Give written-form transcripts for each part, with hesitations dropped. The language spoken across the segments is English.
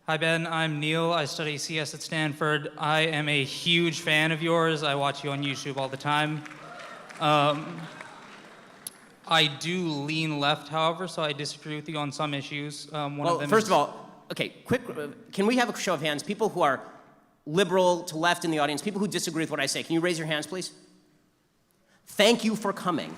Hi, Ben. I'm Neil. I study CS at Stanford. I am a huge fan of yours. I watch you on YouTube all the time. I do lean left, however, so I disagree with you on some issues. First of all, okay, can we have a show of hands? People who are liberal to left in the audience, people who disagree with what I say, can you raise your hands, please? Thank you for coming.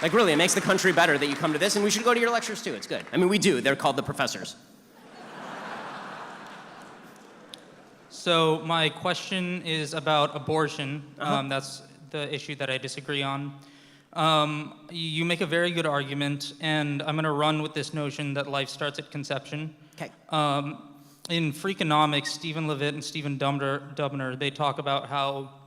Like really, it makes the country better that you come to this, and we should go to your lectures too, it's good. I mean, we do, they're called the professors. So my question is about abortion. That's the issue that I disagree on. You make a very good argument, and I'm going to run with this notion that life starts at conception. Okay. In Freakonomics, Stephen Levitt and Stephen Dubner, they talk about how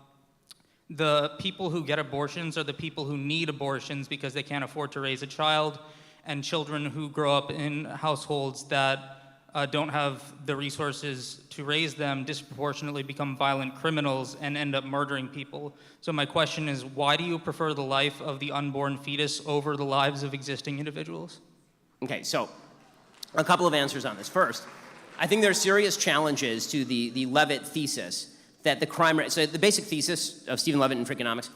the people who get abortions are the people who need abortions because they can't afford to raise a child, and children who grow up in households that don't have the resources to raise them disproportionately become violent criminals and end up murdering people. So my question is, why do you prefer the life of the unborn fetus over the lives of existing individuals? Okay, so a couple of answers on this. First, I think there are serious challenges to the Levitt thesis that the crime rate, so the basic thesis of Stephen Levitt in Freakonomics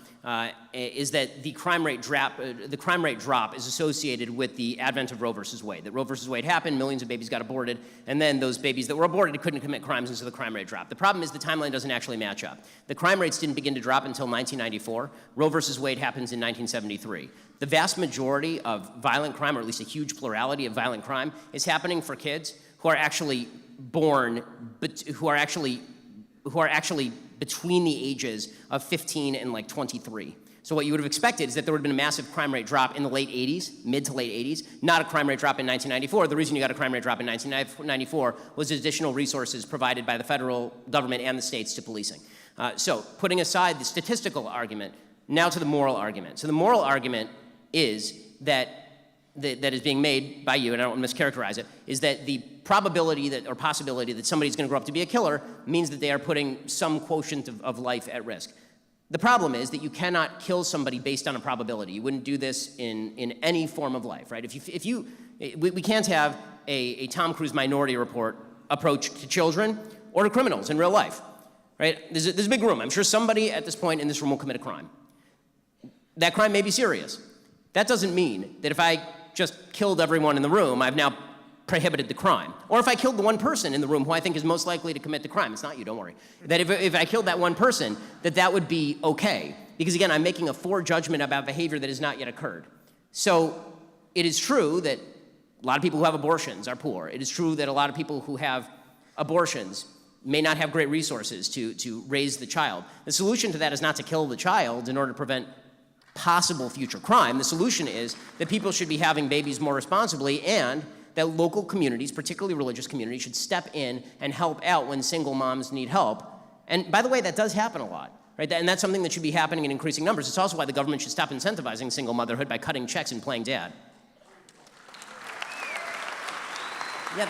is that the crime rate drop is associated with the advent of Roe versus Wade. That Roe versus Wade happened, millions of babies got aborted, and then those babies that were aborted couldn't commit crimes, and so the crime rate dropped. The problem is the timeline doesn't actually match up. The crime rates didn't begin to drop until 1994. Roe versus Wade happens in 1973. The vast majority of violent crime, or at least a huge plurality of violent crime, is happening for kids who are actually born, but who are actually between the ages of 15 and like 23. So what you would have expected is that there would have been a massive crime rate drop in the late 80s, mid to late 80s, not a crime rate drop in 1994. The reason you got a crime rate drop in 1994 was additional resources provided by the federal government and the states to policing. So putting aside the statistical argument, now to the moral argument. So the moral argument is that is being made by you, and I don't want to mischaracterize it, is that the probability that, or possibility that somebody's going to grow up to be a killer means that they are putting some quotient of life at risk. The problem is that you cannot kill somebody based on a probability. You wouldn't do this in any form of life, right? We can't have a Tom Cruise Minority Report approach to children or to criminals in real life, right? There's a big room. I'm sure somebody at this point in this room will commit a crime. That crime may be serious. That doesn't mean that if I just killed everyone in the room, I've now prohibited the crime. Or if I killed the one person in the room who I think is most likely to commit the crime, it's not you, don't worry, that if I killed that one person, that would be okay. Because again, I'm making a forejudgment about behavior that has not yet occurred. So it is true that a lot of people who have abortions are poor. It is true that a lot of people who have abortions may not have great resources to raise the child. The solution to that is not to kill the child in order to prevent possible future crime. The solution is that people should be having babies more responsibly, and that local communities, particularly religious communities, should step in and help out when single moms need help. And by the way, that does happen a lot, right? And that's something that should be happening in increasing numbers. It's also why the government should stop incentivizing single motherhood by cutting checks and playing dad. Yeah.